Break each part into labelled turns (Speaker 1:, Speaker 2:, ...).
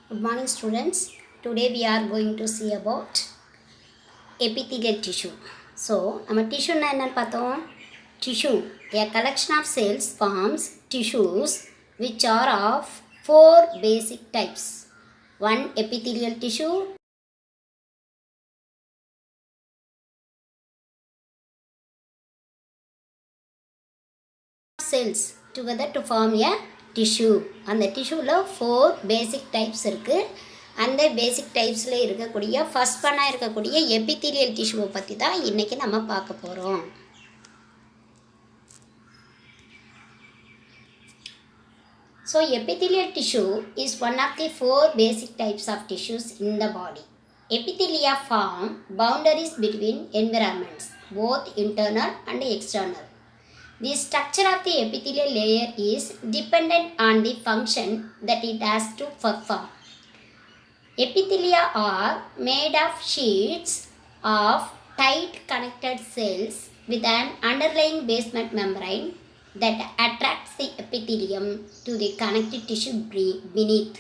Speaker 1: Good morning, students. Today we are going to see about epithelial tissue. So, நம்ம tissue என்ன பார்த்தோம்? Tissue, a collection of cells forms tissues which are of four basic types. One, epithelial tissue. Cells together to form a tissue. அந்த டிஷ்யூவில் 4 பேசிக் types இருக்குது. அந்த பேசிக் டைப்ஸில் இருக்கக்கூடிய first பண்ணாக இருக்கக்கூடிய epithelial டிஷ்யூவை பற்றி தான் இன்றைக்கி நம்ம பார்க்க போகிறோம். So, epithelial tissue is one of the 4 basic types of tissues in the body. Epithelia form boundaries between environments, both internal and external. The structure of the epithelial layer is dependent on the function that it has to perform. Epithelia are made of sheets of tight connected cells with an underlying basement membrane that attracts the epithelium to the connective tissue beneath.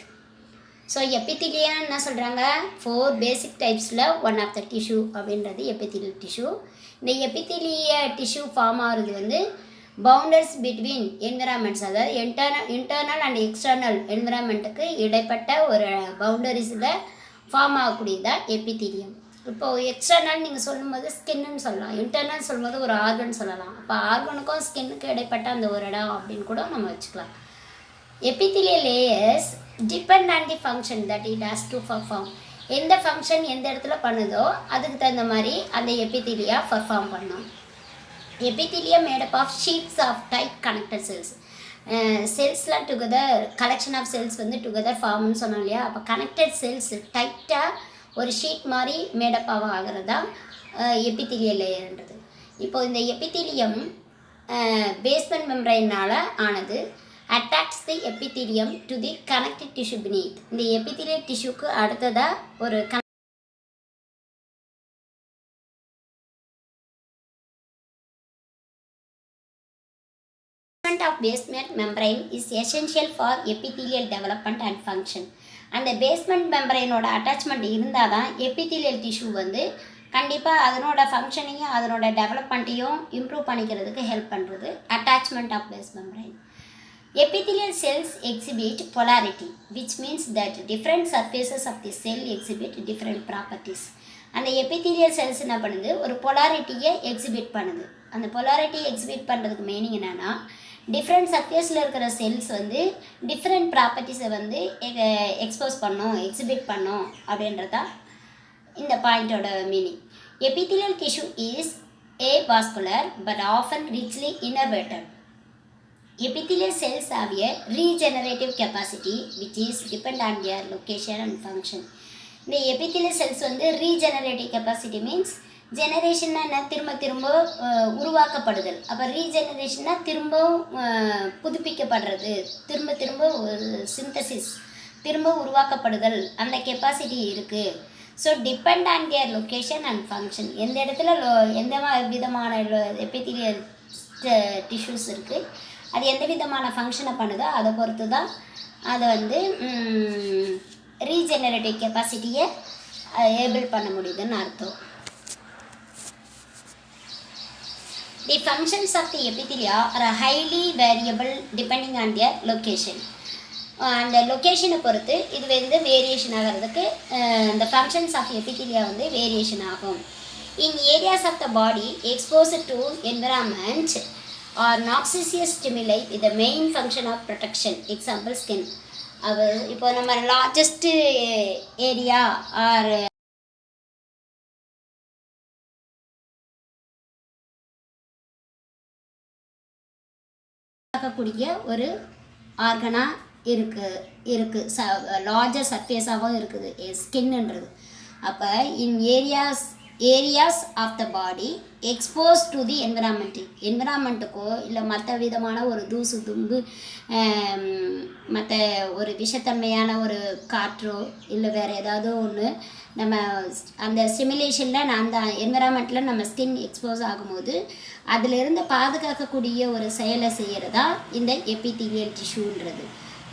Speaker 1: So epithelia என்ன சொல்கிறாங்க, 4 basic டைப்ஸில் one of the tissue அப்படின்றது epithelial tissue. இந்த epithelia tissue form ஆகிறது வந்து boundaries between environments, அதாவது internal and external என்விரான்மெண்ட்டுக்கு இடைப்பட்ட ஒரு பவுண்டரிஸில் ஃபார்ம் ஆகக்கூடியதான் எபித்திலியம். இப்போது எக்ஸ்டர்னல் நீங்கள் சொல்லும்போது ஸ்கின்னு சொல்லலாம், இன்டர்னல் சொல்லும்போது ஒரு ஆர்கன் சொல்லலாம். அப்போ ஆர்கனுக்கும் ஸ்கின்னுக்கும் இடைப்பட்ட அந்த ஒரு இடம் அப்படின்னு கூட நம்ம வச்சுக்கலாம். epithelial layers depend on the function that it has to perform. எந்த ஃபங்க்ஷன் எந்த இடத்துல பண்ணுதோ அதுக்கு தகுந்த மாதிரி அந்த எபித்திலியா பர்ஃபார்ம் பண்ணும். Epithelia made up of sheets of tight connected cells. செல்ஸ்லாம் டுகெதர், கலெக்ஷன் ஆஃப் செல்ஸ் வந்து டுகெதர் ஃபார்ம்னு சொன்னோம் இல்லையா. அப்போ கனெக்டட் செல்ஸ் டைட்டாக ஒரு ஷீட் மாதிரி மேடப் ஆகிறது தான் எபித்திலியல் லேயர்ன்றது. இப்போ இந்த எபித்திலியம் பேஸ்மெண்ட் மெம்பரைனால் ஆனது attacks the epithelium to the connective tissue beneath. இந்த epithelial tissueக்கு அடுத்ததாக ஒரு of basement membrane is essential for epithelial development and function. அந்த பேஸ்மெண்ட் மெம்பரைனோட அட்டாச்மெண்ட் இருந்தால் தான் எபித்திலியல் டிஷ்யூ வந்து கண்டிப்பாக அதனோட ஃபங்க்ஷனையும் அதனோட டெவலப்மெண்ட்டையும் இம்ப்ரூவ் பண்ணிக்கிறதுக்கு ஹெல்ப் பண்ணுறது attachment of base membrane. Epithelial cells exhibit polarity, which means that different surfaces of the cell exhibit different properties. அந்த epithelial cells என்ன பண்ணுது, ஒரு பொலாரிட்டியை எக்ஸிபிட் பண்ணுது. அந்த பொலாரிட்டியை எக்ஸிபிட் பண்ணுறதுக்கு மீனிங் என்னென்னா, டிஃப்ரெண்ட் சர்ஃபேஸில் இருக்கிற செல்ஸ் வந்து டிஃப்ரெண்ட் ப்ராப்பர்ட்டிஸை வந்து எக்ஸ்போஸ் பண்ணும், எக்ஸிபிட் பண்ணும் அப்படின்றதான் இந்த பாயிண்டோட meaning. Epithelial tissue is avascular but often richly innervated. Epithelial cells have a regenerative capacity which is depend on their location and function. இந்த epithelial cells வந்து regenerative capacity means ஜெனரேஷன்னா என்ன, திரும்ப உருவாக்கப்படுதல். அப்போ ரீஜெனரேஷன்னா திரும்ப புதுப்பிக்கப்படுறது, திரும்ப சிந்தசிஸ், திரும்ப உருவாக்கப்படுதல், அந்த கெப்பாசிட்டி இருக்குது. So depend on their location and function. எந்த இடத்துல எந்த விதமான எபித்திலியல் டிஷ்யூஸ் இருக்குது, அது எந்த விதமான ஃபங்க்ஷனை பண்ணுதோ அதை பொறுத்து தான் அதை வந்து ரீஜெனரேட்டிவ் கெப்பாசிட்டியை ஏபிள் பண்ண முடியுதுன்னு அர்த்தம். The functions of the epithelia are highly variable depending on their location. அந்த லொக்கேஷனை பொறுத்து இது வந்து வேரியேஷன் ஆகிறதுக்கு இந்த ஃபங்க்ஷன்ஸ் ஆஃப் எபித்திலியா வந்து வேரியேஷன் ஆகும். In areas of the body exposed to environment or noxious stimuli with the main function of protection, example skin. இப்போ நம்ம லார்ஜஸ்ட் ஏரியா ஆர் பார்க்கக்கூடிய ஒரு ஆர்கனாக இருக்குது லார்ஜர் சர்ஃபேஸாகவும் இருக்குது ஸ்கின்ன்றது. அப்போ in areas of the body expose to the என்விரான்மெண்ட்டுக்கோ இல்லை மற்ற விதமான ஒரு தூசு தும்பு, மற்ற ஒரு விஷத்தன்மையான ஒரு காற்றோ இல்லை வேறு ஏதாவது ஒன்று நம்ம அந்த சிமுலேஷனில் அந்த என்விரான்மெண்ட்டில் நம்ம ஸ்கின் எக்ஸ்போஸ் ஆகும்போது அதிலிருந்து பாதுகாக்கக்கூடிய ஒரு செயலை செய்கிறதா இந்த எபித்தீலியல் டிஷ்யூன்றது,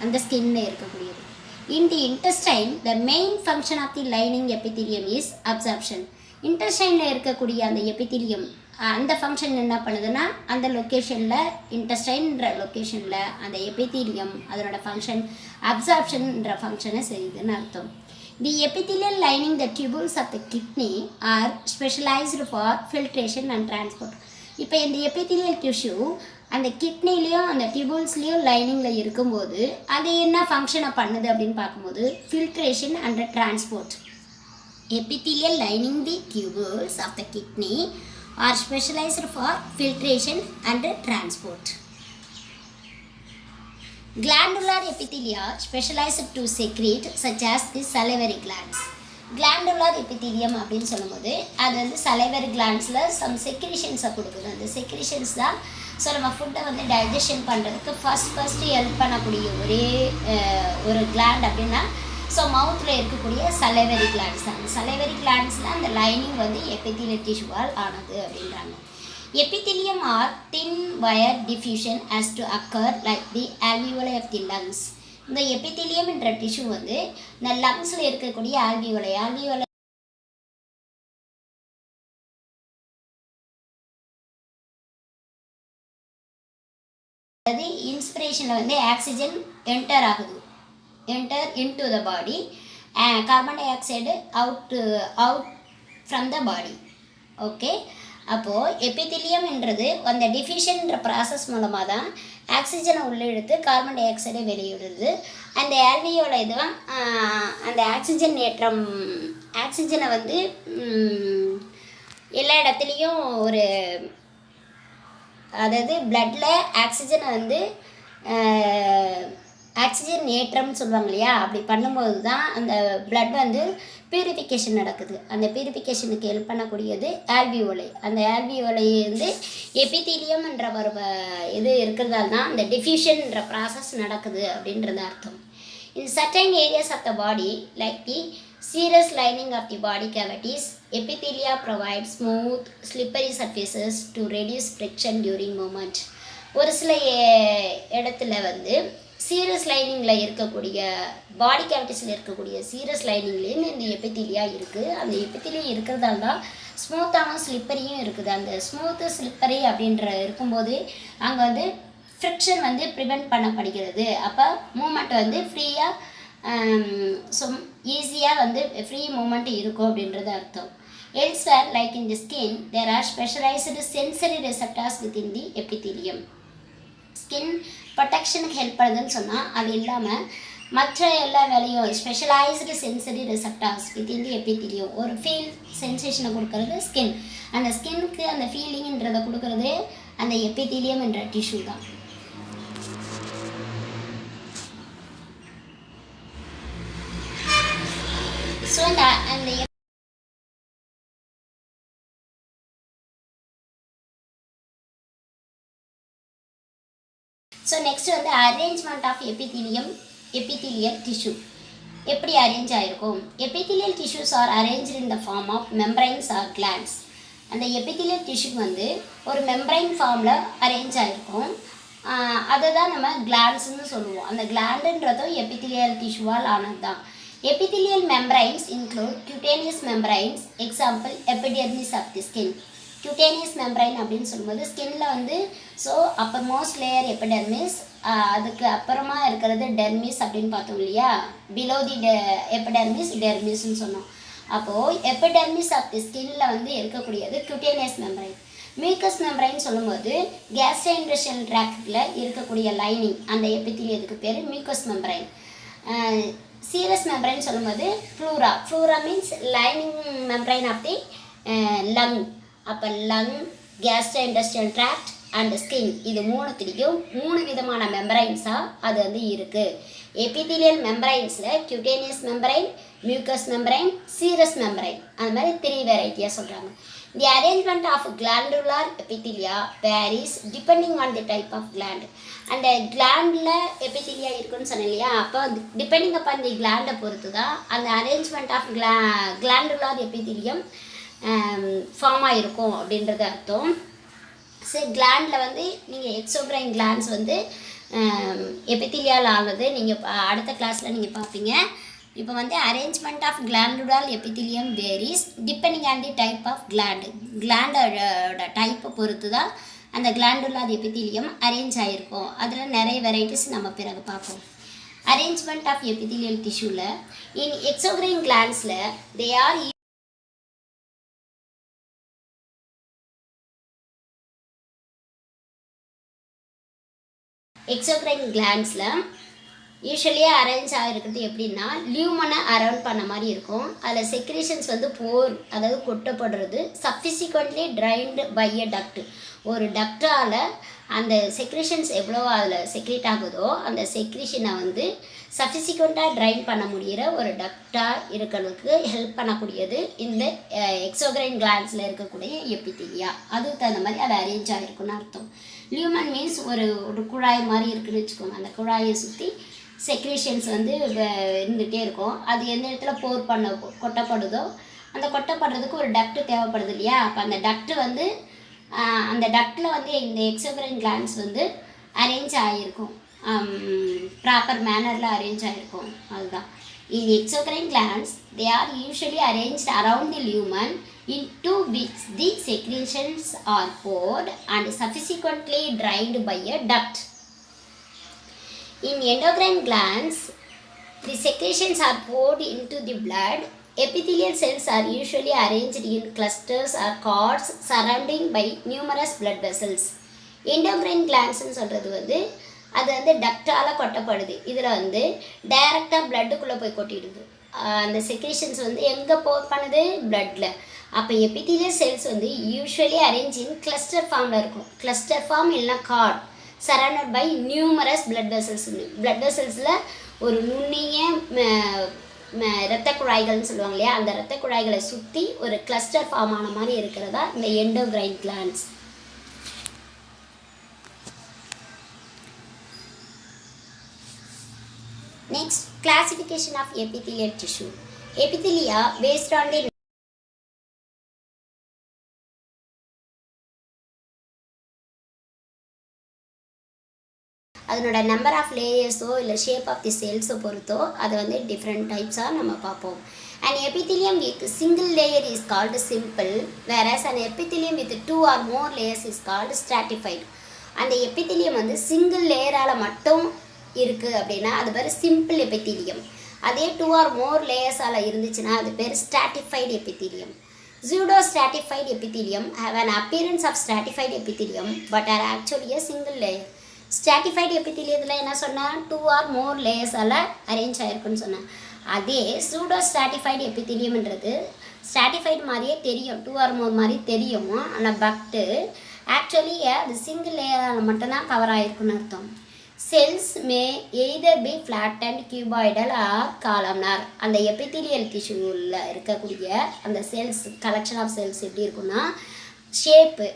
Speaker 1: அந்த ஸ்கின்னில் இருக்கக்கூடியது. In the intestine, the main function of the lining epithelium is absorption. இன்டெஸ்டைனில் இருக்கக்கூடிய அந்த எபித்திலியம் அந்த ஃபங்க்ஷன் என்ன பண்ணுதுன்னா அந்த லொக்கேஷனில் இன்டெஸ்டைன்ற லொக்கேஷனில் அந்த எபித்திலியம் அதனோட ஃபங்க்ஷன் அப்சார்ப்ஷன்ன்ற ஃபங்க்ஷனை செய்யுதுன்னு அர்த்தம். தி epithelial lining the tubules of the kidney are specialized for filtration and transport. இப்போ இந்த எபித்திலியல் டிஷ்யூ அந்த கிட்னிலையும் அந்த டியூபுல்ஸ்லேயும் லைனிங்கில் இருக்கும்போது அது என்ன ஃபங்க்ஷனை பண்ணுது அப்படின்னு பார்க்கும்போது filtration and transport. epithelial lining the tubules of the kidney are specialized for filtration and transport. Glandular epithelia specialized to secrete such as the salivary glands. Glandular epithelium அப்படின்னு சொல்லும்போது அது வந்து salivary glandsல some secretions கொடுக்குது. அந்த secretions தான் so நம்ம ஃபுட்டை வந்து டைஜஷன் பண்ணுறதுக்கு ஃபஸ்ட்டு ஹெல்ப் பண்ணக்கூடிய ஒரு கிளாண்ட் அப்படின்னா ஸோ மவுத்தில் இருக்கக்கூடிய சலைவரி கிளாண்ட்ஸ் தான். அந்த சலைவரி கிளாண்ட்ஸில் அந்த லைனிங் வந்து எபித்திலியல் டிஷ்யூவால் ஆனது அப்படின்றாங்க. Epithelium are thin wire diffusion as to occur like the alveoli of the lungs. இந்த எபித்திலியம் என்ற டிஷ்யூ வந்து இந்த லங்ஸில் இருக்கக்கூடிய ஆல்வியோலை அதாவது இன்ஸ்பிரேஷனில் வந்து ஆக்சிஜன் என்டர் ஆகுது, enter into the body, carbon di oxide out from the body. Okay, அப்போது எபித்திலியம்ன்றது அந்த டிஃபியூஷன்ற ப்ராசஸ் மூலமாக தான் ஆக்சிஜனை உள்ளே எடுத்து கார்பன் டை ஆக்சைடை வெளியிடுது. அந்த ஆல்வியோல இதுதான் அந்த ஆக்சிஜன் ஏற்றம் ஆக்சிஜனை வந்து எல்லா இடத்துலையும் ஒரு அதாவது பிளட்டில் ஆக்சிஜனை வந்து ஆக்சிஜன் ஏற்றம்னு சொல்லுவாங்க இல்லையா, அப்படி பண்ணும்போது தான் அந்த பிளட் வந்து பியூரிஃபிகேஷன் நடக்குது. அந்த பியூரிஃபிகேஷனுக்கு ஹெல்ப் பண்ணக்கூடியது ஆல்வியோலை. அந்த ஆல்வியோலை வந்து எபித்திலியம்ன்ற ஒரு இது இருக்கிறதால தான் அந்த டிஃப்யூஷன்ற ப்ராசஸ் நடக்குது அப்படின்றது அர்த்தம். In certain areas of the body, like the serous lining of the body cavities, epithelia provide smooth, slippery surfaces to reduce friction during movement. ஒரு சில இடத்துல வந்து சீரஸ் லைனிங்கில் இருக்கக்கூடிய பாடி கேவிட்டிஸில் இருக்கக்கூடிய சீரஸ் லைனிங்லேயும் இந்த எபித்திலியா இருக்குது. அந்த எபித்திலியா இருக்கிறதால தான் ஸ்மூத்தாகவும் ஸ்லிப்பரியும் இருக்குது. அந்த ஸ்மூத்து ஸ்லிப்பரி அப்படின்ற இருக்கும்போது அங்கே வந்து ஃப்ரிக்ஷன் வந்து ப்ரிவெண்ட் பண்ணப்படுகிறது. அப்போ மூமெண்ட் வந்து ஃப்ரீயாக ஸோ ஈஸியாக வந்து ஃப்ரீ மூமெண்ட் இருக்கும் அப்படின்றது அர்த்தம். Elsewhere, like in the skin, there are specialized sensory receptors within the epithelium. Skin ப்ரொடெக்ஷனுக்கு ஹெல்ப் பண்ணுதுன்னு சொன்னால் அது இல்லாமல் மற்ற எல்லா வேலையும் specialised sensory receptors within the epithelium ஒரு ஃபீல் சென்சேஷனை கொடுக்கறது ஸ்கின். அந்த ஸ்கின்னுக்கு அந்த ஃபீலிங்ன்றதை கொடுக்கறது அந்த எபித்திலியம் என்ற டிஷ்யூ தான். ஸோ அந்த ஸோ நெக்ஸ்ட் வந்து அரேஞ்ச்மெண்ட் ஆஃப் எபித்திலியல் டிஷ்யூ எப்படி அரேஞ்ச் ஆகிருக்கும். Epithelial tissues are arranged in the form of membranes or glands. அந்த எபித்திலியல் டிஷ்யூ வந்து ஒரு மெம்பரைன் ஃபார்மில் அரேஞ்ச் ஆகிருக்கும். அதை தான் நம்ம கிளாண்ட்ஸ்ன்னு சொல்லுவோம். அந்த கிளாண்டுன்றதும் எபித்திலியல் டிஷ்யூவால் ஆனது தான். Epithelial membranes include cutaneous membranes, example epidermis of the skin. cutaneous membrane அப்படின்னு சொல்லும்போது ஸ்கின்னில் வந்து so upper most layer epidermis, அதுக்கு அப்புறமா இருக்கிறது டெர்மிஸ் அப்படின்னு பார்த்தோம் இல்லையா, பிலோ தி எபிடெர்மிஸ் டெர்மிஸ்ன்னு சொன்னோம். அப்போது எபிடெர்மிஸ் ஆஃப் தி ஸ்கின்னில் வந்து இருக்கக்கூடியது cutaneous membrane. மியூக்கஸ் மெம்பரைன் சொல்லும்போது கேஸ்ட்ரோஇன்டெஸ்டைனல் ட்ராக்டில் இருக்கக்கூடிய லைனிங் அந்த எபித்திலியத்துக்கு பேர் மியூக்கஸ் மெம்பரைன். சீரஸ் மெம்பரைன் சொல்லும்போது pleura means lining membrane of the lung. அப்போ lung, gastrointestinal tract and skin இது மூணுத்திலையும் 3 விதமான மெம்பரைன்ஸாக அது வந்து இருக்குது. எபித்திலியல் மெம்பரைன்ஸில் cutaneous membrane, mucous membrane, serous membrane அந்த மாதிரி 3 வெரைட்டியாக சொல்கிறாங்க. The arrangement of glandular epithelia varies depending on the type of gland. அந்த கிளாண்டில் எபித்திலியா இருக்குன்னு சொன்னேன் இல்லையா, அப்போ டிபெண்டிங் அப்பான் தி கிளாண்டை பொறுத்து தான் அந்த arrangement of glandular epithelium form ஆகிருக்கும் அப்படின்றது அர்த்தம். ஸோ கிளாண்டில் வந்து நீங்கள் எக்ஸோக்ரைன் கிளாண்ட்ஸ் வந்து எபித்திலியால் ஆனது நீங்கள் அடுத்த கிளாஸில் நீங்கள் பார்ப்பீங்க. இப்போ வந்து arrangement of glandular epithelium varies depending on the type of கிளாண்டோட டைப்பை பொறுத்து தான் அந்த கிளாண்டுலார் எபித்திலியம் அரேஞ்ச் ஆகிருக்கும். அதில் நிறைய வெரைட்டிஸ் நம்ம பிறகு பார்ப்போம். அரேஞ்ச்மெண்ட் ஆஃப் எபித்திலியல் டிஷ்யூவில் இன் எக்ஸோக்ரைன் கிளாண்ட்ஸில் தே ஆர் எக்ஸோக்ரைன் கிளாண்ட்ஸில் யூஸ்வலியாக அரேஞ்ச் ஆகிருக்கிறது எப்படின்னா லியூமனை அரவுண்ட் பண்ண மாதிரி இருக்கும். அதில் செக்ரேஷன்ஸ் வந்து அதாவது கொட்டப்படுறது சஃபிசிக்வெண்ட்லி ட்ரைன்டு பை எ டக்ட். ஒரு டக்டால் அந்த செக்ரேஷன்ஸ் எவ்வளோ அதில் செக்ரேட் ஆகுதோ அந்த செக்ரேஷனை வந்து சஃபிசிக்வெண்ட்டாக ட்ரைன் பண்ண முடிகிற ஒரு டக்டாக இருக்கிறதுக்கு ஹெல்ப் பண்ணக்கூடியது இந்த எக்ஸோக்ரைன் கிளாண்ட்ஸில் இருக்கக்கூடிய எபித்திலியா. அதுக்கு தகுந்த மாதிரி அது அரேஞ்ச் ஆகிருக்குன்னு அர்த்தம். லியூமன் மீன்ஸ் ஒரு குழாய் மாதிரி இருக்குதுன்னு வச்சுக்கோங்க. அந்த குழாயை சுற்றி செக்ரேஷன்ஸ் வந்து இருந்துகிட்டே இருக்கும். அது எந்த இடத்துல கொட்டப்படுதோ அந்த கொட்டப்படுறதுக்கு ஒரு டக்ட்டு தேவைப்படுது இல்லையா? அப்போ அந்த டக்ட்டு வந்து அந்த டக்டில் வந்து இந்த எக்ஸோக்ரைன் கிளாண்ட்ஸ் வந்து அரேஞ்ச் ஆகிருக்கும், ப்ராப்பர் மேனரில் அரேஞ்ச் ஆகிருக்கும். அதுதான் in exocrine glands they are usually arranged around the lumen into which the secretions are poured and subsequently drained by a duct. In endocrine glands, the secretions are poured into the blood. Epithelial cells are usually arranged in clusters or cords surrounding by numerous blood vessels. Endocrine glands சொல்கிறது வந்து அது வந்து டக்டால் கொட்டப்படுது. இதில் வந்து டைரெக்டாக பிளட்டுக்குள்ளே போய் கொட்டிடுது. அந்த secretions வந்து எங்கே போர் பண்ணுது? பிளட்டில். அப்போ எபித்திலியல் செல்ஸ் வந்து யூஸ்வலி அரேஞ்ச் இன் கிளஸ்டர் ஃபார்மில் இருக்கும். கிளஸ்டர் ஃபார்ம் இல்லைனா cord surrounded by numerous blood vessels. Blood வெசல்ஸில் ஒரு நுண்ணிய இரத்த குழாய்கள்னு சொல்லுவாங்க இல்லையா? அந்த இரத்த குழாய்களை சுற்றி ஒரு கிளஸ்டர் ஃபார்ம் ஆன மாதிரி இருக்கிறதா இந்த endocrine glands. Next, classification of epithelial tissue. Epithelia based on the அதனோட நம்பர் ஆஃப் லேயர்ஸோ இல்லை ஷேப் ஆஃப் தி செல்ஸோ பொறுத்தோ அது வந்து டிஃப்ரெண்ட் டைப்ஸாக நம்ம பார்ப்போம். An epithelium with single layer is called simple, whereas an epithelium with 2 or more layers is called stratified. அந்த epithelium வந்து single லேயரால் மட்டும் இருக்குது அப்படின்னா அது பேர் சிம்பிள் எபித்திலியம். அதே 2 or more லேயர்ஸால் இருந்துச்சுன்னா அது பேர் stratified epithelium. Pseudo-stratified epithelium have an appearance of stratified epithelium but are actually a single layer. Stratified எபித்திலியத்தில் என்ன சொன்னால் 2 or more லேயர்ஸால் அரேஞ்ச் ஆகிருக்குன்னு சொன்னேன். அதே சூடோ ஸ்ட்ராட்டிஃபைடு எபித்திலியம்ன்றது ஸ்ட்ராட்டிஃபைடு மாதிரியே தெரியும், 2 or more மாதிரி தெரியும். ஆனால் பட்டு ஆக்சுவலி அது சிங்கிள் லேயரால் மட்டும்தான் கவர் ஆகிருக்குன்னு அர்த்தம். Cells may either be flattened, cuboidal or columnar. அந்த எபித்திலியல் டிஷ்யூவில் இருக்கக்கூடிய அந்த செல்ஸ் கலெக்ஷன் ஆஃப் செல்ஸ் எப்படி இருக்குன்னா ஷேப்பு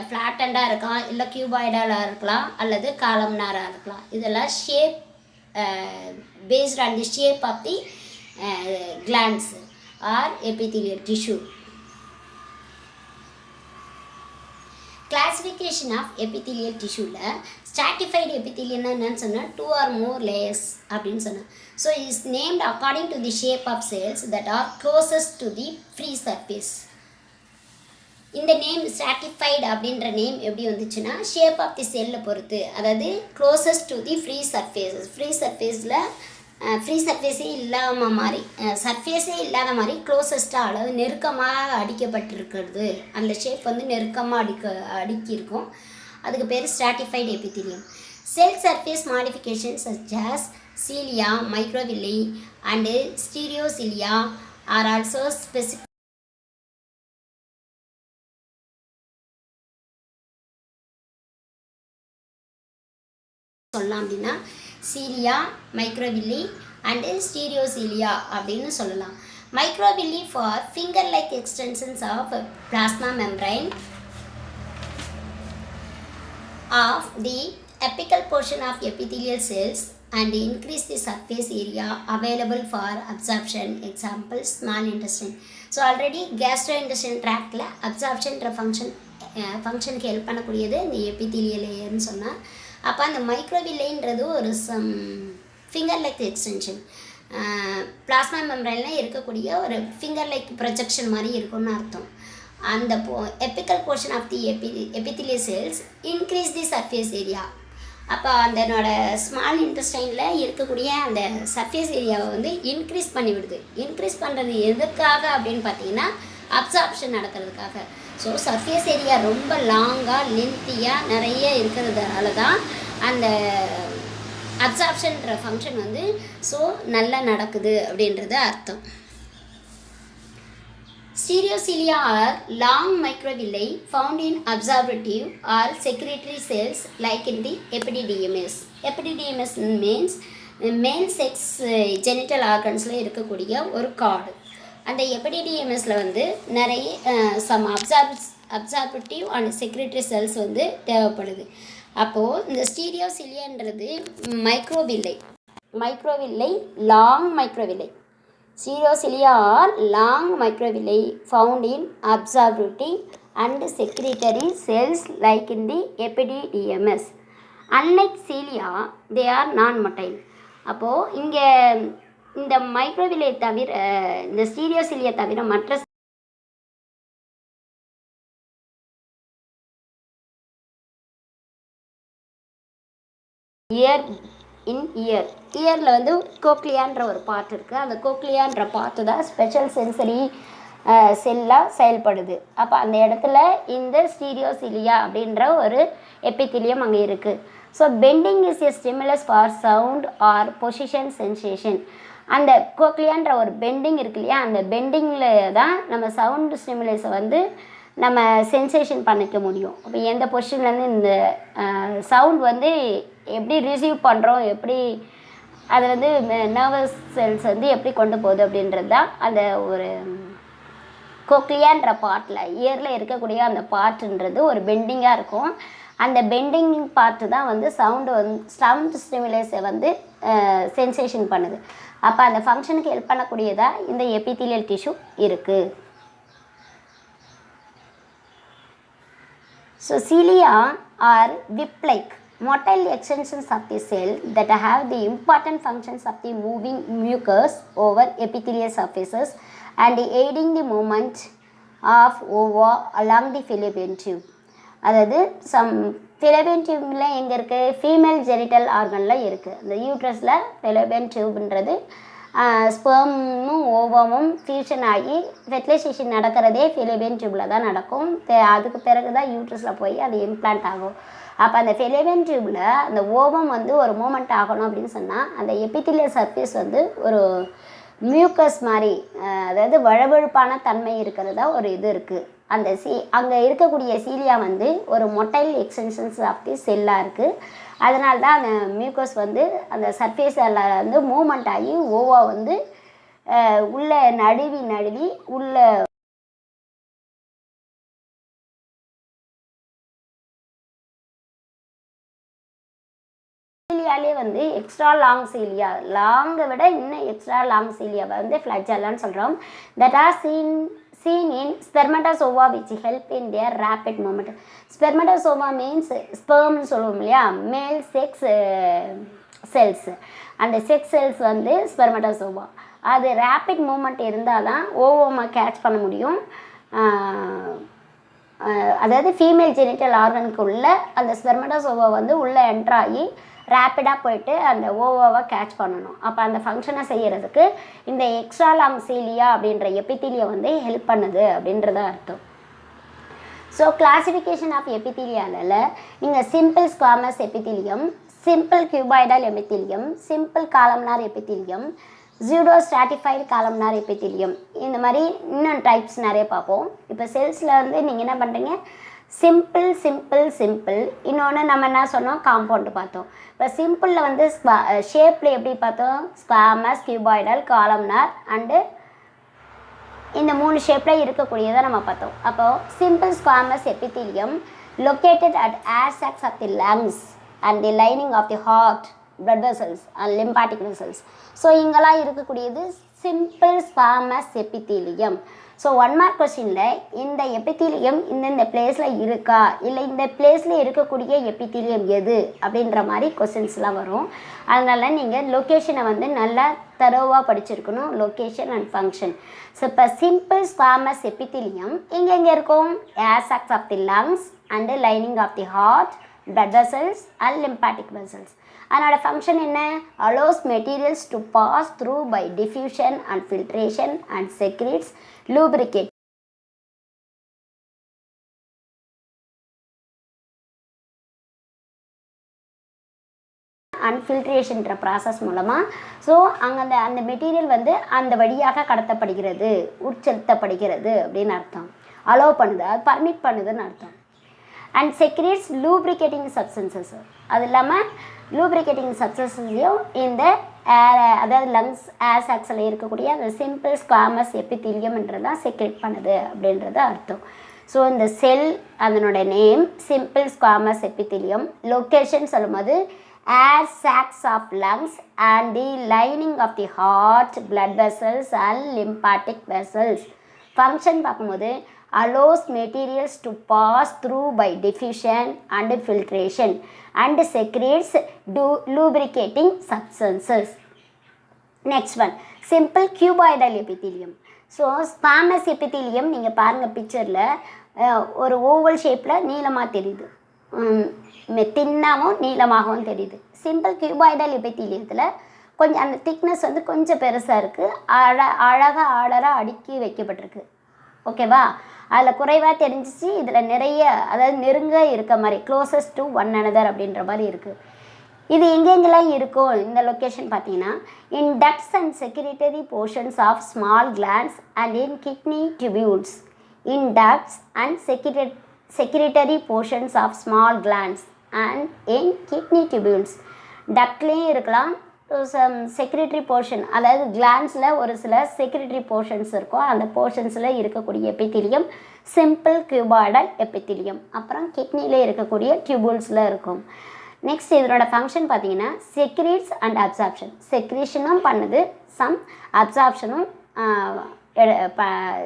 Speaker 1: ஃப்ளாட்டண்டாக இருக்கலாம், இல்லை கியூபாய்டலாக இருக்கலாம், அல்லது காலம்னாராக இருக்கலாம். இதெல்லாம் shape based on the shape of the glands or epithelial tissue. Classification of epithelial tissue la stratified epithelium na enna sonna 2 or more layers அப்படினு சொன்னா. So it is named according to the shape of cells that are closest to the free surface. இந்த name stratified அப்படின்ற name எப்படி வந்துச்சுன்னா shape of the செல்லை பொறுத்து, அதாவது closest to the free surfaces. Free சர்ஃபேஸே இல்லாமல் மாதிரி சர்ஃபேஸே இல்லாத மாதிரி க்ளோசஸ்ட்டாக அளவு நெருக்கமாக அடிக்கப்பட்டிருக்கிறது. அந்த ஷேப் வந்து நெருக்கமாக அடுக்கியிருக்கும். அதுக்கு பேர் stratified epithelium. Cell surface modifications such as cilia, microvilli and stereocilia are also specific சொல்லலாம். அப்படின்னா சீலியா, மைக்ரோவில்லி அண்டு ஸ்டீரியோசீலியா அப்படின்னு சொல்லலாம். Microvilli for finger like extensions of plasma membrane of the apical portion of epithelial cells and increase the surface area available for absorption. Example, small intestine. So already gastrointestinal tract la absorption function ஃபங்க்ஷனுக்கு help பண்ணக்கூடியது இந்த epithelial லேயர்னு சொன்னால், அப்போ அந்த மைக்ரோவில்லைன்றது ஒரு finger like extension, plasma மெம்பரேனில் இருக்கக்கூடிய ஒரு ஃபிங்கர் லைக் ப்ரொஜெக்ஷன் மாதிரி இருக்கும்னு அர்த்தம். அந்த apical portion of the epithelial cells increase the surface area. அப்போ அதனோட ஸ்மால் இன்டெஸ்டைனில் இருக்கக்கூடிய அந்த சர்ஃபேஸ் ஏரியாவை வந்து இன்க்ரீஸ் பண்ணி விடுது. இன்க்ரீஸ் பண்ணுறது எதுக்காக அப்படின்னு பார்த்தீங்கன்னா அப்சார்ப்ஷன் நடக்கிறதுக்காக. ஸோ சர்ஃபேஸ் ஏரியா ரொம்ப லாங்காக லென்த்தியாக நிறைய இருக்கிறதுனால தான் அந்த அப்சார்ப்ஷன்ற ஃபங்க்ஷன் வந்து ஸோ நல்லா நடக்குது அப்படின்றது அர்த்தம். Stereocilia are long microvilli found in absorptive or secretory cells like in the epididymis. Epididymis means male sex genital organsல இருக்கக்கூடிய ஒரு கார்டு. அந்த எபிடிடிஎம்எஸில் வந்து நிறைய அப்சார்ப்டிவ் அண்ட் செக்ரட்டரி செல்ஸ் வந்து தேவைப்படுது. அப்போது இந்த ஸ்டீரியோசிலியான்றது microvilli long microvilli. Stereocilia are long microvilli found in absorptive and secretory cells like in the epididymis. Unlike cilia, they are non-motile. அப்போது இங்கே இந்த மைக்ரோவில்லை தவிர, இந்த ஸ்டீரியோசிலியா தவிர மற்ற இயரில் வந்து கோக்லியான்ற ஒரு பார்ட் இருக்குது. அந்த கோக்லியான்ற பார்ட்டு தான் ஸ்பெஷல் சென்சரி செல்லாக செயல்படுது. அப்போ அந்த இடத்துல இந்த ஸ்டீரியோசிலியா அப்படின்ற ஒரு எபித்திலியம் அங்கே இருக்குது. So bending is a stimulus for sound or position sensation. அந்த கோக்லியான்ற ஒரு பெண்டிங் இருக்கு இல்லையா, அந்த பெண்டிங்கில் தான் நம்ம சவுண்டு ஸ்டிமுலஸை வந்து நம்ம சென்சேஷன் பண்ணிக்க முடியும். அப்போ எந்த பொசிஷன்லேருந்து இந்த சவுண்ட் வந்து எப்படி ரிசீவ் பண்ணுறோம், எப்படி அது வந்து நர்வஸ் செல்ஸ் வந்து எப்படி கொண்டு போகுது அப்படின்றது தான் அந்த ஒரு கோக்லியான்ற பார்ட்டில் இயரில் இருக்கக்கூடிய அந்த பார்ட்டுன்றது ஒரு பெண்டிங்காக இருக்கும். அந்த பெண்டிங் பார்ட்டு தான் வந்து சவுண்ட் ஸ்டிமுலேஸை வந்து சென்சேஷன் பண்ணுது. அப்போ அந்த ஃபங்க்ஷனுக்கு ஹெல்ப் பண்ணக்கூடியதாக இந்த எபித்திலியல் டிஷ்யூ இருக்குது. So cilia are whip-like motile extensions of the cell that have the important functions of the moving mucus over epithelial surfaces and aiding the movement of ova along the fallopian tube. அதாவது fallopian tubeல எங்கே இருக்குது, female genital ஆர்கனில் இருக்குது. இந்த யூட்ரஸில் fallopian tubeன்றது ஸ்பெர்மும் ஓவமும் fusion ஆகி fertilisation நடக்கிறதே fallopian டியூப்பில் தான் நடக்கும். அதுக்கு பிறகு தான் யூட்ரஸில் போய் அது இம்ப்ளான்ட் ஆகும். அப்போ அந்த ஃபெலோபியன் டியூப்பில் அந்த ஓவம் வந்து ஒரு மூமெண்ட் ஆகணும் அப்படின்னு சொன்னால் அந்த எபித்திலியல் சர்ஃபேஸ் வந்து ஒரு மியூக்கஸ் மாதிரி, அதாவது வழவழுப்பான தன்மை இருக்கிறதா ஒரு இது இருக்குது. அந்த அங்கே இருக்கக்கூடிய சீலியா வந்து ஒரு மொட்டைல் எக்ஸ்டென்ஷன்ஸ் ஆஃப் தி செல்லாக இருக்குது. அதனால தான் அந்த மியூக்கஸ் வந்து அந்த சர்ஃபேஸில் வந்து மூமெண்ட் ஆகி ஓவா வந்து உள்ளே நழுவி உள்ள சீலியாலே வந்து எக்ஸ்ட்ரா லாங் சீலியா, லாங்கை விட இன்னும் எக்ஸ்ட்ரா லாங் சீலியாவை வந்து ஃப்ளாஜெல்லான்னு சொல்கிறோம். That R seen in spermatozoa which help in their rapid movement. Spermatozoa means sperm சொல்லுவோம் இல்லையா, மேல் செக்ஸ் செல்ஸ். அந்த செக்ஸ் செல்ஸ் வந்து ஸ்பெர்மட்டோசோவா. அது ரேப்பிட் மூமெண்ட் இருந்தால் தான் ஓவோமா கேட்ச் பண்ண முடியும். அதாவது ஃபீமேல் ஜெனிட்டல் ஆர்கனுக்கு உள்ள அந்த ஸ்பெர்மட்டோசோவா வந்து உள்ளே என்ட்ராகி ரேப்பிடாக போயிட்டு அந்த ஓவோவை கேட்ச் பண்ணணும். அப்போ அந்த ஃபங்க்ஷனை செய்கிறதுக்கு இந்த எக்ஸ்ட்ரா லாங் சீலியா அப்படின்ற எபித்திலியம் வந்து ஹெல்ப் பண்ணுது அப்படின்றத அர்த்தம். ஸோ கிளாசிஃபிகேஷன் ஆஃப் எபித்திலியாவில் நீங்கள் simple squamous epithelium, simple cuboidal epithelium, simple columnar epithelium, pseudo stratified columnar epithelium, இந்த மாதிரி இன்னும் டைப்ஸ் நிறைய பார்ப்போம். இப்போ செல்ஸில் வந்து நீங்கள் என்ன பண்ணுறீங்க, சிம்பிள் இன்னொன்று நம்ம என்ன சொன்னோம், காம்பவுண்டு பார்த்தோம். இப்போ சிம்பிளில் வந்து ஷேப்பில் எப்படி பார்த்தோம், ஸ்குவாமஸ், கியூபாய்டல், காலம்னார் அண்டு இந்த 3 ஷேப்பில் இருக்கக்கூடியதை நம்ம பார்த்தோம். அப்போது simple squamous epithelium located at air sacs of the lungs and the lining of the heart blood vessels and lymphatic vessels. So இங்கெல்லாம் இருக்கக்கூடியது simple squamous epithelium. So 1 mark கொஸ்டினில் இந்த எபித்தீலியம் இந்த பிளேஸில் இருக்கா, இல்லை இந்த பிளேஸில் இருக்கக்கூடிய எபித்தீலியம் எது அப்படின்ற மாதிரி கொஸ்டின்ஸ்லாம் வரும். அதனால் நீங்கள் லொக்கேஷனை வந்து நல்லா தரோவாக படிச்சிருக்கணும், லொக்கேஷன் அண்ட் ஃபங்க்ஷன். ஸோ இப்போ சிம்பிள் ஸ்குவாமஸ் எபித்தீலியம் எங்கெங்கே இருக்கும்? Air sacs of the lungs and lining of the heart, blood vessels and lymphatic vessels. அதனோட ஃபங்க்ஷன் என்ன? allows materials to pass through by diffusion and filtration and secretes lubricate and ஃபில்ட்ரேஷன்ற process மூலமாக so அங்கே அந்த material வந்து அந்த வழியாக கடத்தப்படுகிறது, உட்செலுத்தப்படுகிறது அப்படின்னு அர்த்தம். அலோவ் பண்ணுது, அது பர்மிட் பண்ணுதுன்னு அர்த்தம். அண்ட் செக்ரேட்ஸ் லூப்ரிகேட்டிங் சப்ஸ்டன்சஸ், அது இல்லாமல் லூப்ரிகேட்டிங் சப்ஸ்டன்ஸையும் இந்த ஏர், அதாவது லங்ஸ் ஏர் சாக்ஸில் இருக்கக்கூடிய அந்த சிம்பிள் ஸ்குவாமஸ் எபித்தீலியம்ன்றதான் செக்ரேட் பண்ணுது அப்படின்றது அர்த்தம். ஸோ இந்த செல் அதனோட name simple squamous epithelium. Location சொல்லும்போது air sacs of lungs and the lining of the heart, blood vessels and lymphatic vessels. Function பார்க்கும்போது allows materials to pass through by diffusion and filtration and secretes lubricating substances. Next one, simple cuboidal epithelium. So squamous epithelium நீங்கள் பாருங்கள் பிக்சரில் ஒரு oval ஷேப்பில் நீளமாக தெரியுது, தின்னாகவும் நீளமாகவும் தெரியுது. சிம்பிள் கியூபாய்டல் எபித்தீலியத்தில் கொஞ்சம் அந்த திக்னஸ் வந்து கொஞ்சம் பெருசாக இருக்குது, அழகாக ஆர்டராக அடுக்கி வைக்கப்பட்டிருக்கு. ஓகேவா? அதில் குறைவாக தெரிஞ்சிச்சு, இதில் நிறைய அதாவது நெருங்க இருக்க மாதிரி க்ளோசஸ்ட் டு ஒன் அனதர் அப்படின்ற மாதிரி இருக்குது. இது எங்கெங்கெல்லாம் இருக்கும் இந்த லொக்கேஷன் பார்த்தீங்கன்னா in ducts and secretory portions of small glands and in kidney tubules. In ducts and secretory portions of small glands and in kidney tubules. டக்ட்லேயும் இருக்கலாம், செக்ரிட்டரி போர்ஷன் அதாவது கிளான்ஸில் ஒரு சில செக்ரிட்டரி போர்ஷன்ஸ் இருக்கும், அந்த போர்ஷன்ஸில் இருக்கக்கூடிய எபித்தீலியம் சிம்பிள் கியூபாய்டல் எபித்தீலியம். அப்புறம் கிட்னியில் இருக்கக்கூடிய டியூபுல்ஸில் இருக்கும். நெக்ஸ்ட் இதனோட ஃபங்க்ஷன் பார்த்தீங்கன்னா செக்ரீட்ஸ் அண்ட் அப்சார்ப்ஷன். செக்ரீஷனும் பண்ணுது, சம் அப்சார்ப்ஷனும்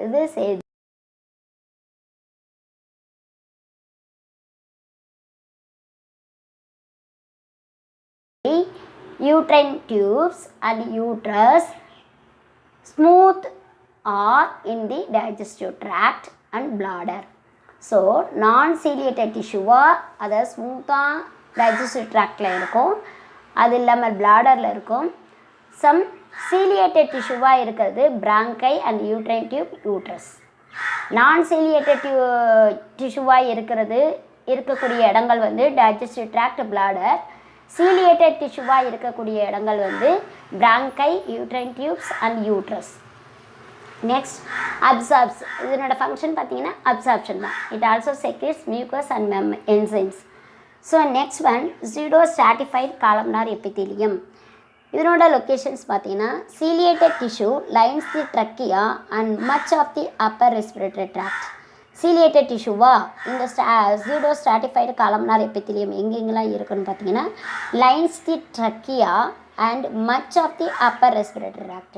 Speaker 1: இது செய்யுது. Uterine tubes and uterus smooth or in the digestive tract and bladder. So non-ciliated tissue அதாவது ஸ்மூத்தாக digestive tractல இருக்கும், அது இல்லாமல் bladderல இருக்கும். some ciliated tissue இருக்கிறது bronchi and uterine tube, uterus. non-ciliated tissue இருக்கக்கூடிய இடங்கள் வந்து digestive tract, bladder. சீலியேட்டட் டிஷ்யூவாக இருக்கக்கூடிய இடங்கள் வந்து bronchi, uterine tubes and uterus. Next absorbs. இதனோட ஃபங்க்ஷன் பார்த்தீங்கன்னா அப்சார்ப்ஷன் தான். It also secretes mucus and enzymes. So next one pseudo stratified columnar epithelium. இதனோட லொக்கேஷன்ஸ் பார்த்தீங்கன்னா ciliated tissue lines the trachea and much of the upper respiratory tract. Ciliated டிஷ்யூவா இந்த pseudo stratified columnar epithelium எங்கெங்கெல்லாம் இருக்குன்னு பார்த்தீங்கன்னா lines the trachea and much of the upper respiratory tract.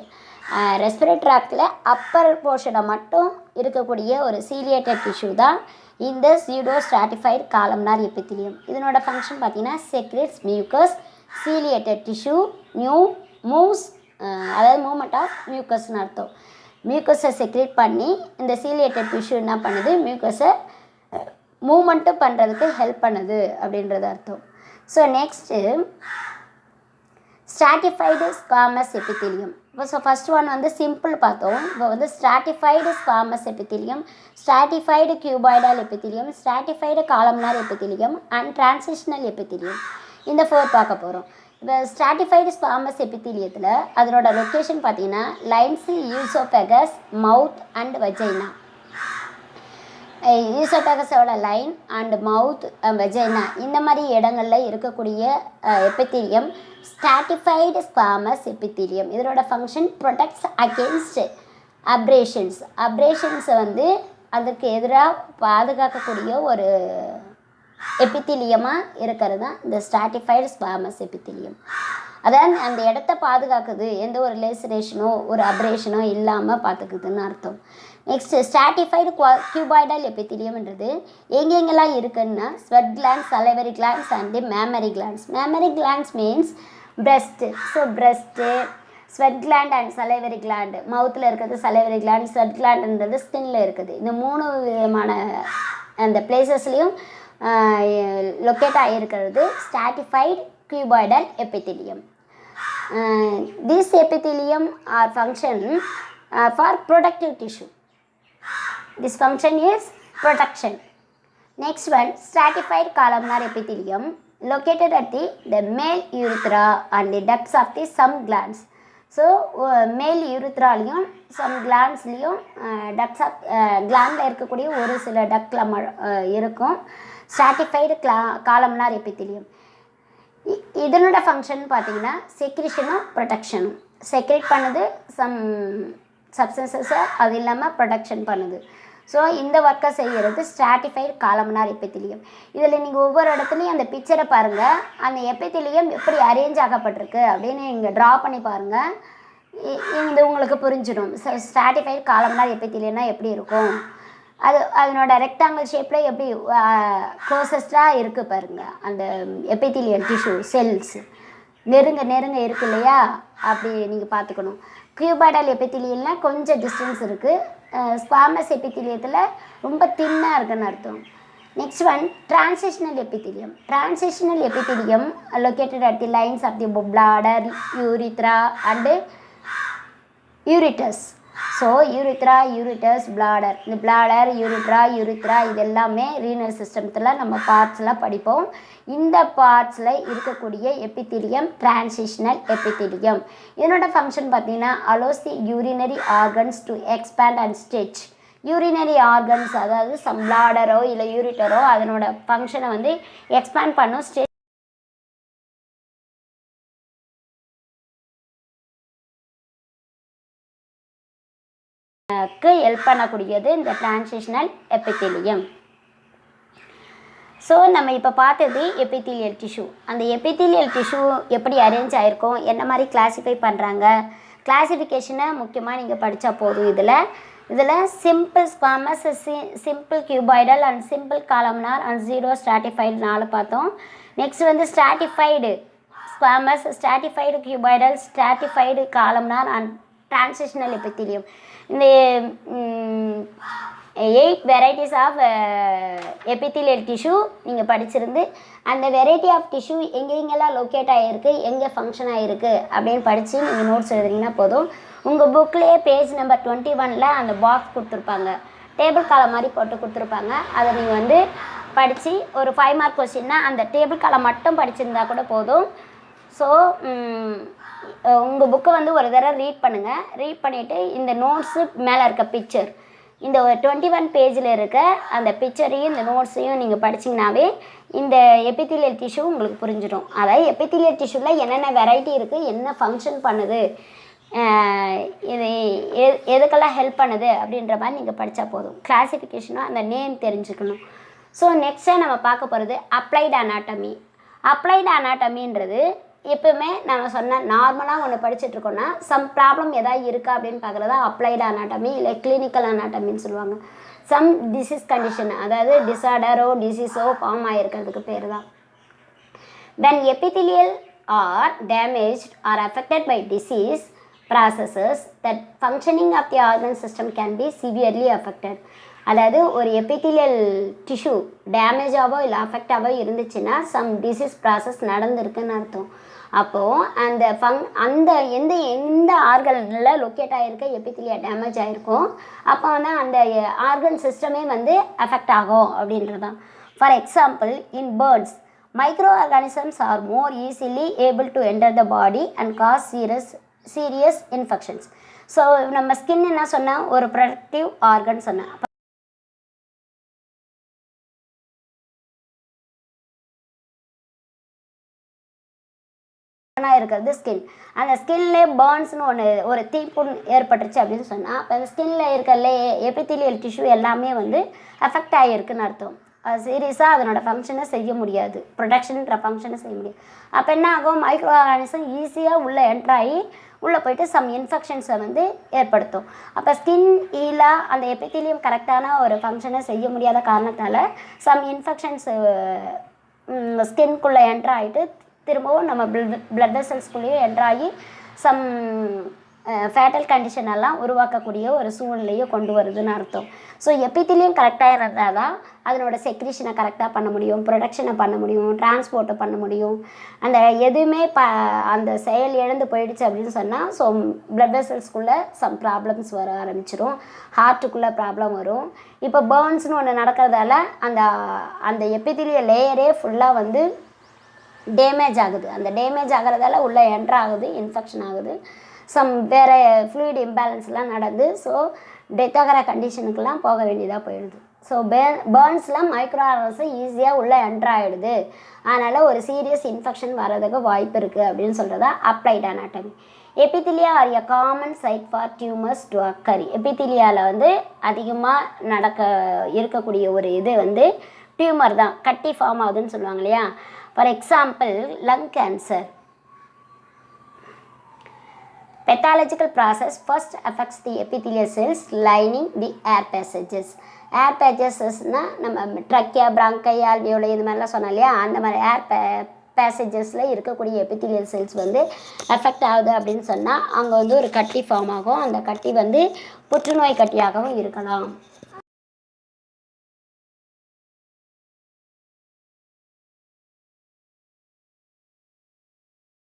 Speaker 1: Respiratory ட்ராக்டில் upper போர்ஷனை மட்டும் இருக்கக்கூடிய ஒரு சீலியேட்டட் டிஷ்யூ தான் இந்த சூடோ ஸ்ட்ராட்டிஃபைடு காலம்னார் எபித்தீலியம். இதனோட ஃபங்க்ஷன் பார்த்தீங்கன்னா secretes mucus, ciliated tissue moves, அதாவது மூமெண்ட் ஆஃப் மியூக்கஸ்னு அர்த்தம். மியூக்கஸை செக்ரேட் பண்ணி இந்த சீலியேட்டட் டிஷ்யூ என்ன பண்ணுது, மியூக்கஸை மூமெண்ட்டு பண்ணுறதுக்கு ஹெல்ப் பண்ணுது அப்படின்றது அர்த்தம். So next stratified squamous epithelium. இப்போ ஸோ ஃபஸ்ட் ஒன் வந்து சிம்பிள் பார்த்தோம். இப்போ வந்து stratified squamous epithelium, stratified cuboidal epithelium, stratified columnar epithelium and transitional epithelium. இந்த 4 பார்க்க போகிறோம். இப்போ ஸ்ட்ராட்டிஃபைடு ஸ்குவாமஸ் எபித்தீலியத்தில் அதனோட லொக்கேஷன் பார்த்தீங்கன்னா lines oesophagus, mouth and vagina. ஈசோபேகஸோட லைன் அண்ட் மவுத், வஜைனா இந்த மாதிரி இடங்களில் இருக்கக்கூடிய எபித்தீலியம் ஸ்ட்ராட்டிஃபைடு ஸ்குவாமஸ் எபித்தீலியம். இதனோட ஃபங்க்ஷன் ப்ரொடெக்ட்ஸ் அகெயின்ஸ்ட் அப்ரேஷன்ஸை வந்து அதுக்கு எதிராக பாதுகாக்கக்கூடிய ஒரு எபித்திலியமாக இருக்கிறது தான் இந்த ஸ்ட்ராட்டிஃபைடு ஸ்குவாமஸ் எபித்திலியம். அதாவது அந்த இடத்த பாதுகாக்குது, எந்த ஒரு லேசரேஷனோ ஒரு அப்ரேஷனோ இல்லாமல் பார்த்துக்குதுன்னு அர்த்தம். நெக்ஸ்ட்டு ஸ்ட்ராட்டிஃபைடு கியூபாய்டல் எபித்திலியம்ன்றது எங்கெங்கெல்லாம் இருக்குன்னா sweat glands, salivary glands and mammary glands. Mammary glands means breast. So breast, sweat gland and salivary gland, மவுத்தில் இருக்கிறது சலைவரி கிளாண்ட், ஸ்வெட் கிளாண்டுன்றது ஸ்கின்னில் இருக்குது. இந்த 3 விதமான அந்த பிளேசஸ்லேயும் லொக்கேட் ஆகியிருக்கிறது stratified cuboidal epithelium. This epithelium are function for protective tissue. This function is protection. Next one, stratified columnar epithelium located at the male urethra and the ducts of the some glands. So male urethraலையும் some glandsலையும் ducts of glandல இருக்கக்கூடிய ஒரு சில ductல இருக்கும் stratified columnar epithelium. இதனோட function பார்த்தீங்கன்னா செக்ரிஷனும் ப்ரொடெக்ஷனும். Secrete பண்ணுது some சப்ஸ்டன்சஸை, அது இல்லாமல் protection பண்ணுது. ஸோ இந்த ஒர்க்கை செய்கிறது ஸ்ட்ராட்டிஃபைடு காலம்னார் எபித்திலியம். இதில் நீங்கள் ஒவ்வொரு இடத்துலையும் அந்த பிக்சரை பாருங்கள், அந்த எபித்திலியம் எப்படி அரேஞ்ச் ஆகப்பட்டிருக்கு அப்படின்னு இங்கே ட்ரா பண்ணி பாருங்கள். இது உங்களுக்கு புரிஞ்சிடும். ஸ்ட்ராட்டிஃபைடு காலம்னார் எபித்திலியம்னா எப்படி இருக்கும், அதனோட ரெக்டாங்கிள் ஷேப்பில் எப்படி க்ளோசஸ்டாக இருக்குது பாருங்கள். அந்த எபித்திலியல் டிஷ்யூ செல்ஸ் நெருங்க இருக்கு இல்லையா, அப்படி நீங்கள் பார்த்துக்கணும். கியூபாய்டல் எபித்திலியல்னால் கொஞ்சம் டிஸ்டன்ஸ் இருக்குது, ஸ்குவாமஸ் எபித்திலியத்தில் ரொம்ப தின்னாக இருக்குன்னு அர்த்தம். Next one, transitional epithelium. Transitional epithelium located at the lines of the bladder, urethra and ureters. So urethra, ureters, bladder, இந்த பிளாடர், யூரித்ரா இது எல்லாமே ரீனல் சிஸ்டத்தில் நம்ம பார்ட்ஸில் படிப்போம். இந்த பார்ட்ஸில் இருக்கக்கூடிய எபித்திலியம் டிரான்சிஷனல் எபித்திலியம். இதனோட ஃபங்க்ஷன் பார்த்திங்கன்னா allows the urinary organs to expand and stretch. Urinary organs அதாவது சம் பிளாடரோ இல்லை யூரிட்டரோ அதனோட ஃபங்க்ஷனை வந்து எக்ஸ்பேண்ட் பண்ணும், ஸ்ட்ரெச் ஹெல்ப் பண்ணக்கூடியது இந்த டிரான்சிஷனல் எபித்திலியம். ஸோ நம்ம இப்போ பார்த்தது எபித்திலியல் டிஷ்யூ. அந்த எபித்திலியல் டிஷ்யூ எப்படி அரேஞ்ச் ஆகிருக்கும், என்ன மாதிரி கிளாஸிஃபை பண்ணுறாங்க, கிளாஸிஃபிகேஷனை முக்கியமாக நீங்கள் படித்தா போதும். இதில் simple squamous, simple cuboidal and simple columnar and zero stratified 4 பார்த்தோம். நெக்ஸ்ட் வந்து stratified squamous, stratified cuboidal, stratified columnar and transitional epithelium. இந்த 8 வெரைட்டிஸ் ஆஃப் எபித்திலியல் டிஷ்யூ நீங்கள் படிச்சிருந்து அந்த வெரைட்டி ஆஃப் டிஷ்யூ எங்கெங்கெல்லாம் லொக்கேட் ஆகிருக்கு, எங்கே ஃபங்க்ஷன் ஆகிருக்கு அப்படின்னு படித்து நீங்கள் நோட்ஸ் எழுதுறீங்கன்னா போதும். உங்கள் புக்லேயே பேஜ் நம்பர் 21 அந்த பாக்ஸ் கொடுத்துருப்பாங்க, டேபிள் காலம் மாதிரி போட்டு கொடுத்துருப்பாங்க. அதை நீங்கள் வந்து படித்து ஒரு 5 மார்க் கொஸ்டின்னா அந்த டேபிள் காலம் மட்டும் படிச்சிருந்தா கூட போதும். ஸோ உங்கள் புக்கை வந்து ஒரு தடவை ரீட் பண்ணுங்கள். ரீட் பண்ணிவிட்டு இந்த நோட்ஸு மேலே இருக்க பிக்சர், இந்த 21 பேஜில் இருக்க அந்த பிக்சரையும் இந்த நோட்ஸையும் நீங்கள் படிச்சிங்கனாவே இந்த எபித்திலியல் டிஷ்யூ உங்களுக்கு புரிஞ்சிடும். அதாவது எபித்திலியல் டிஷ்யூவில் என்னென்ன வெரைட்டி இருக்குது, என்ன ஃபங்க்ஷன் பண்ணுது, இது எதுக்கெல்லாம் ஹெல்ப் பண்ணுது அப்படின்ற மாதிரி நீங்கள் படித்தா போதும். கிளாஸிஃபிகேஷனும் அந்த நேம் தெரிஞ்சுக்கணும். ஸோ நெக்ஸ்ட்டாக நம்ம பார்க்க போகிறது அப்ளைடு அனாட்டமி. அப்ளைடு அனாட்டமின்றது எப்பவுமே நம்ம சொன்ன நார்மலாக ஒன்று படிச்சுட்ருக்கோன்னா சம் ப்ராப்ளம் எதாவது இருக்கா அப்படின்னு பார்க்குறதா அப்ளைடு அனாட்டமி இல்லை கிளினிக்கல் அனாட்டமின்னு சொல்லுவாங்க. சம் டிசீஸ் கண்டிஷன், அதாவது டிஸார்டரோ டிசீஸோ ஃபார்ம் ஆகிருக்கிறதுக்கு பேர் தான். when epithelial are damaged or affected by disease processes, that functioning of the organ system can be severely affected. அதாவது ஒரு எபித்திலியல் டிஷ்யூ டேமேஜாவோ இல்லை அஃபெக்டாவோ இருந்துச்சுன்னா சம் டிசீஸ் ப்ராசஸ் நடந்திருக்குன்னு அர்த்தம். அப்போது அந்த எந்த ஆர்கனில் லொக்கேட் ஆகிருக்க எபித்திலியா டேமேஜ் ஆகிருக்கும், அப்போ வந்து அந்த ஆர்கன் சிஸ்டமே வந்து அஃபெக்ட் ஆகும் அப்படின்றது தான். For example, in burns microorganisms are more easily able to enter the body and cause serious infections. So நம்ம ஸ்கின் என்ன சொன்னால் ஒரு ப்ரொடக்டிவ் ஆர்கன் சொன்னேன். இருக்கிறது ஸ்கின். அந்த ஸ்கின்லே பர்ன்ஸ்னு ஒரு தீப்புண் ஏற்பட்டுருச்சு அப்படின்னு சொன்னால் அப்போ அந்த ஸ்கின்ல இருக்கிற எபித்திலியல் டிஷ்யூ எல்லாமே வந்து அஃபெக்ட் ஆகிருக்குன்னு அர்த்தம். சீரியஸாக அதனோட ஃபங்க்ஷனை செய்ய முடியாது, ப்ரொடக்ஷன்ற ஃபங்க்ஷனை செய்ய முடியாது. அப்போ என்ன ஆகும், மைக்ரோ ஆர்கானிசம் ஈஸியாக உள்ளே என்ட்ராகி உள்ளே போயிட்டு சம் இன்ஃபெக்ஷன்ஸை வந்து ஏற்படுத்தும். அப்போ ஸ்கின் ஹீலாக அந்த எபித்தீலியம் கரெக்டான ஒரு ஃபங்க்ஷனை செய்ய முடியாத காரணத்தால் சம் இன்ஃபெக்ஷன்ஸ் ஸ்கின்குள்ளே என்ட்ரு ஆகிட்டு திரும்பவும் நம்ம பிளட் வெசல்ஸ்குள்ளேயே என்ட்ராகி சம் ஃபேட்டல் கண்டிஷன் எல்லாம் உருவாக்கக்கூடிய ஒரு சூழ்நிலையை கொண்டு வருதுன்னு அர்த்தம். ஸோ எபித்தீலியம் கரெக்டாக இருந்தால் தான் அதனோட செக்ரிஷனை கரெக்டாக பண்ண முடியும், ப்ரொடக்ஷனை பண்ண முடியும், டிரான்ஸ்போர்ட்டை பண்ண முடியும். அந்த எதுவுமே அந்த செயல் இழந்து போயிடுச்சு அப்படின்னு சொன்னால் ஸோ பிளட் வெசல்ஸ்குள்ளே சம் ப்ராப்ளம்ஸ் வர ஆரம்பிச்சிடும், ஹார்ட்டுக்குள்ளே ப்ராப்ளம் வரும். இப்போ பேர்ன்ஸ்னு ஒன்று நடக்கிறதால அந்த அந்த எபித்தீலிய லேயரே ஃபுல்லாக வந்து டேமேஜ் ஆகுது. அந்த டேமேஜ் ஆகிறதால உள்ளே என்ட்ரு ஆகுது, இன்ஃபெக்ஷன் ஆகுது, சம் வேறு ஃப்ளூயிட் இம்பேலன்ஸ்லாம் நடந்து ஸோ டெத் ஆகிற கண்டிஷனுக்கெல்லாம் போக வேண்டியதாக போயிடுது. ஸோ பேர்ன்ஸில் மைக்ரோ ஆர்கானிசம் ஈஸியாக உள்ளே என்ட்ரு ஆகிடுது, அதனால் ஒரு சீரியஸ் இன்ஃபெக்ஷன் வர்றதுக்கு வாய்ப்பு இருக்குது அப்படின்னு சொல்கிறதா applied anatomy. Epithelia are a common site for tumours to occur. எபித்தீலியாவில் வந்து அதிகமாக இருக்கக்கூடிய ஒரு இது வந்து டியூமர் தான், கட்டி ஃபார்ம் ஆகுதுன்னு சொல்லுவாங்க இல்லையா. For example lung cancer. Pathological process first affects the epithelial cells lining the air passages. ஏர் பேசஸ்னால் நம்ம ட்ரக்கியா, பிராங்கை, ஆல்வியோலை இது மாதிரிலாம் சொன்னோம் இல்லையா, அந்த மாதிரி ஏர் பேசேஜஸில் இருக்கக்கூடிய எபித்தீலியல் செல்ஸ் வந்து எஃபெக்ட் ஆகுது அப்படின்னு சொன்னால் அங்கே வந்து ஒரு கட்டி ஃபார்ம் ஆகும். அந்த கட்டி வந்து புற்றுநோய் கட்டியாகவும் இருக்கலாம்.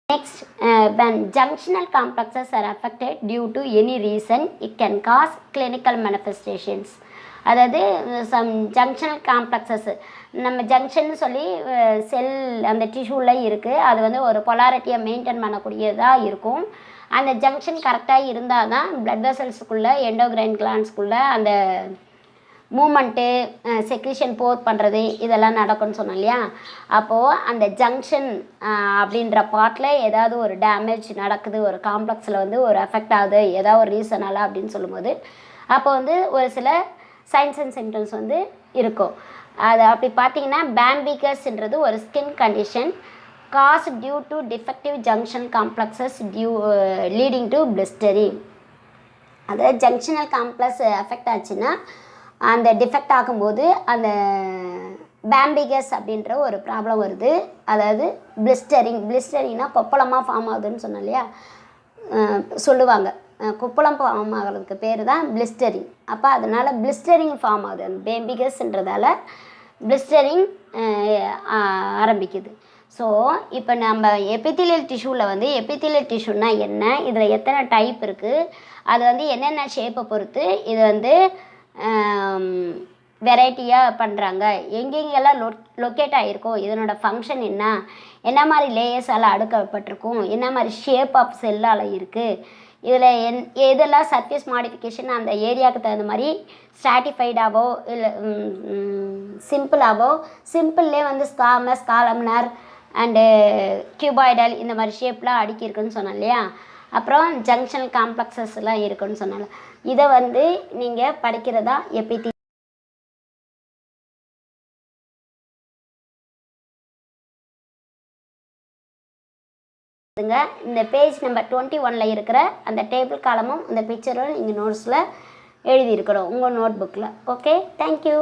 Speaker 1: Next, when junctional complexes are affected due to any reason, it can cause clinical manifestations. அதாவது சம் ஜங்ஷனல் காம்ப்ளெக்ஸஸ், நம்ம ஜங்ஷன் சொல்லி செல் அந்த டிஷ்யூவில் இருக்குது, அது வந்து ஒரு பொலாரிட்டியை மெயின்டைன் பண்ணக்கூடியதாக இருக்கும். அந்த ஜங்ஷன் கரெக்டாக இருந்தால் தான் பிளட் வெசல்ஸுக்குள்ளே எண்டோக்ரைன் கிளான்ஸ்குள்ளே அந்த மூமெண்ட்டு செக்ரிஷன் போர் பண்ணுறது இதெல்லாம் நடக்கும்னு சொன்னோம் இல்லையா. அப்போது அந்த ஜங்ஷன் அப்படின்ற பார்ட்டில் ஏதாவது ஒரு டேமேஜ் நடக்குது, ஒரு காம்ப்ளெக்ஸில் வந்து ஒரு எஃபெக்ட் ஆகுது ஏதாவது ஒரு ரீசனால் அப்படின்னு சொல்லும்போது அப்போ வந்து ஒரு சில சைன்ஸ் அண்ட் சிம்டம்ஸ் வந்து இருக்கும். அது அப்படி பார்த்திங்கன்னா பேம்பிகஸ்ன்றது ஒரு skin condition cause due to defective junction complexes leading to blistering. அதாவது ஜங்ஷனல் காம்ப்ளெக்ஸ் எஃபெக்ட் ஆச்சுன்னா அந்த டிஃபெக்ட் ஆகும்போது அந்த பேம்பிகஸ் அப்படின்ற ஒரு ப்ராப்ளம் வருது. அதாவது பிளிஸ்டரிங்னா கொப்பளமாக ஃபார்ம் ஆகுதுன்னு சொன்னோம் இல்லையா, சொல்லுவாங்க கொப்பளம் ஃபார்ம் ஆகிறதுக்கு பேர் தான் பிளிஸ்டரிங். அப்போ அதனால் பிளிஸ்டரிங் ஃபார்ம் ஆகுது, அந்த பேம்பிகஸ்ன்றதால பிளிஸ்டரிங் ஆரம்பிக்குது. ஸோ இப்போ நம்ம எபித்தீலியல் டிஷ்யூவில் வந்து எபித்தீலியல் டிஷ்யூனா என்ன, இதில் எத்தனை டைப் இருக்குது, அது வந்து என்னென்ன ஷேப்பை பொறுத்து இது வந்து வெரைட்டியாக பண்ணுறாங்க, எங்கெங்கெல்லாம் லொக்கேட் ஆகிருக்கோ, இதனோட ஃபங்க்ஷன் என்ன மாதிரி லேயர்ஸால் அடுக்கப்பட்டிருக்கும், என்ன மாதிரி ஷேப் ஆஃப் செல்லால் இருக்குது, இதில் எதெல்லாம் சர்ஃபேஸ் மாடிஃபிகேஷன் அந்த ஏரியாவுக்கு தகுந்த மாதிரி ஸ்ட்ராட்டிஃபைடாவோ இல்லை சிம்பிள்லே வந்து ஸ்காமஸ், காலம்னர் அண்டு கியூபாய்டல் இந்த மாதிரி ஷேப்லாம் அடுக்கியிருக்குன்னு சொன்னோம் இல்லையா. அப்புறம் ஜங்ஷனல் காம்ப்ளெக்ஸஸ்லாம் இருக்குன்னு சொன்னால இதை வந்து நீங்கள் படிக்கிறதா இந்த பேஜ் நம்பர் 21 இருக்கிற அந்த டேபிள் காலமும் அந்த பிக்சரும் நீங்கள் நோட்ஸில் எழுதியிருக்கணும் உங்கள் நோட் புக்கில். Okay, thank you.